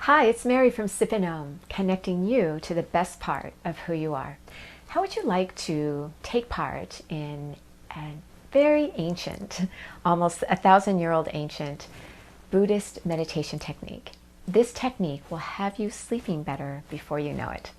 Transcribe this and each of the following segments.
Hi, it's Mary from Tibetan, connecting you to the best part of who you are. How would you like to take part in a very ancient, almost 1,000-year-old ancient Buddhist meditation technique? This technique will have you sleeping better before you know it.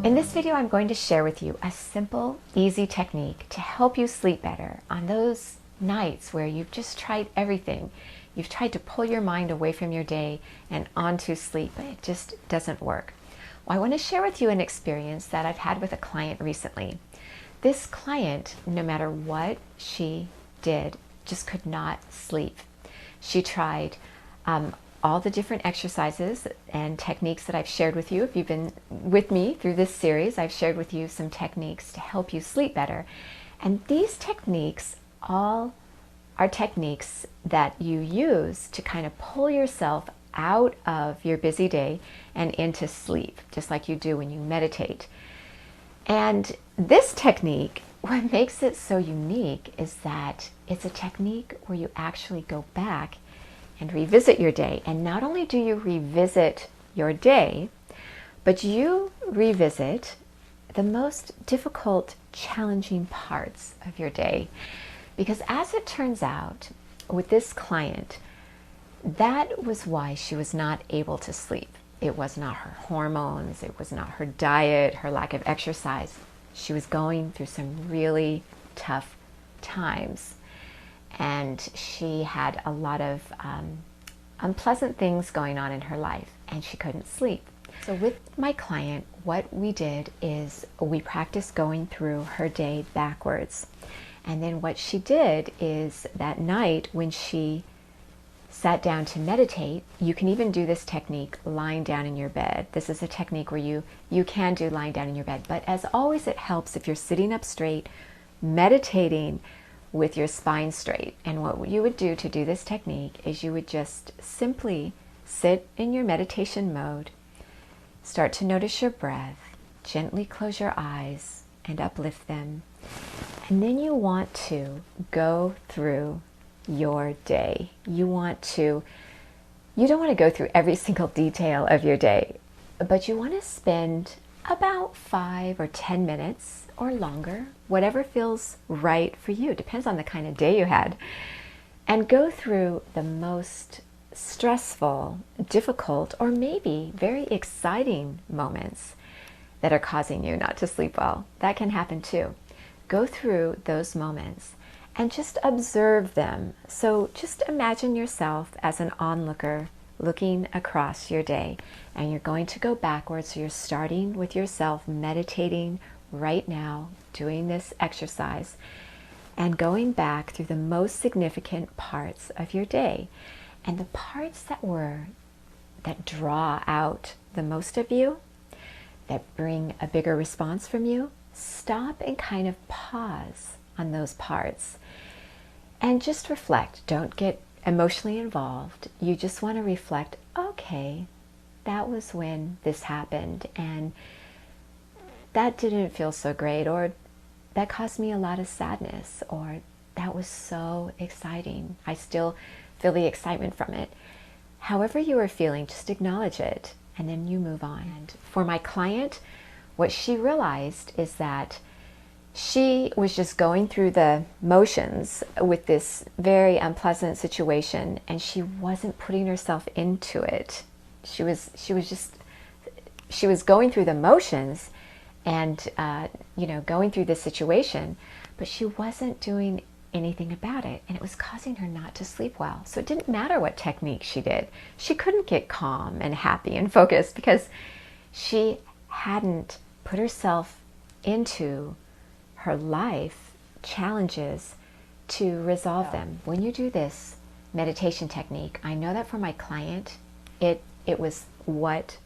In this video, I'm going to share with you a simple, easy technique to help you sleep better on those nights where you've just tried everything. You've tried to pull your mind away from your day and onto sleep, but it just doesn't work. Well, I want to share with you an experience that I've had with a client recently. This client, no matter what she did, just could not sleep. She tried all the different exercises and techniques that I've shared with you. If you've been with me through this series, I've shared with you some techniques to help you sleep better. And these techniques all are techniques that you use to kind of pull yourself out of your busy day and into sleep, just like you do when you meditate. And this technique, what makes it so unique is that it's a technique where you actually go back and revisit your day. And not only do you revisit your day, but you revisit the most difficult, challenging parts of your day. Because as it turns out, with this client, that was why she was not able to sleep. It was not her hormones, it was not her diet, her lack of exercise. She was going through some really tough times. And she had a lot of unpleasant things going on in her life, and she couldn't sleep. So with my client, what we did is we practiced going through her day backwards. And then what she did is that night when she sat down to meditate, you can even do this technique lying down in your bed. This is a technique where you can do lying down in your bed. But as always, it helps if you're sitting up straight, meditating with your spine straight. And what you would do to do this technique is you would just simply sit in your meditation mode, start to notice your breath, gently close your eyes and uplift them. And then you want to go through your day. You don't want to go through every single detail of your day, but you want to spend about 5 or 10 minutes or longer, whatever feels right for you. Depends on the kind of day you had. And go through the most stressful, difficult, or maybe very exciting moments that are causing you not to sleep well. That can happen too. Go through those moments and just observe them. So just imagine yourself as an onlooker looking across your day, and you're going to go backwards. So you're starting with yourself meditating right now, doing this exercise, and going back through the most significant parts of your day. And the parts that draw out the most of you, that bring a bigger response from you, stop and kind of pause on those parts and just reflect. Don't get emotionally involved. You just want to reflect, okay, that was when this happened, and that didn't feel so great, or that caused me a lot of sadness, or that was so exciting. I still feel the excitement from it. However you are feeling, just acknowledge it, and then you move on. And for my client, what she realized is that she was just going through the motions with this very unpleasant situation, and she wasn't putting herself into it. She was going through the motions and going through this situation, but she wasn't doing anything about it, and it was causing her not to sleep well. So it didn't matter what technique she did. She couldn't get calm and happy and focused because she hadn't put herself into her life challenges to resolve them. When you do this meditation technique, I know that for my client, it was what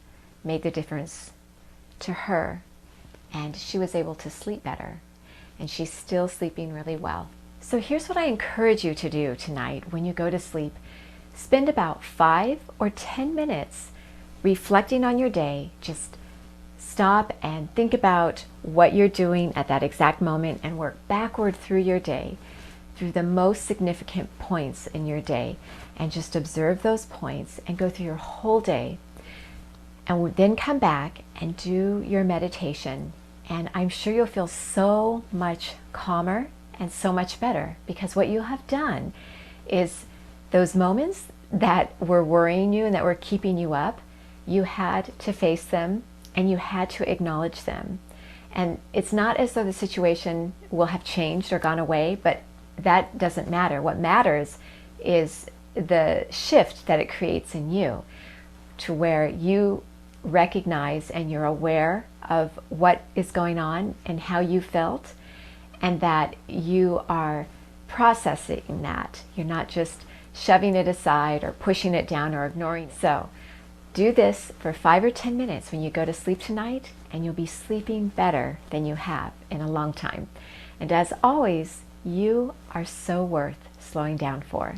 made the difference to her, and she was able to sleep better, and she's still sleeping really well. So here's what I encourage you to do tonight when you go to sleep. Spend about 5 or 10 minutes reflecting on your day. Just stop and think about what you're doing at that exact moment and work backward through your day, through the most significant points in your day and just observe those points and go through your whole day, and then come back and do your meditation. And I'm sure you'll feel so much calmer and so much better, because what you have done is those moments that were worrying you and that were keeping you up, you had to face them and you had to acknowledge them. And it's not as though the situation will have changed or gone away, but that doesn't matter. What matters is the shift that it creates in you, to where you recognize and you're aware of what is going on and how you felt, and that you are processing that. You're not just shoving it aside or pushing it down or ignoring it. So do this for 5 or 10 minutes when you go to sleep tonight, and you'll be sleeping better than you have in a long time. And as always, you are so worth slowing down for.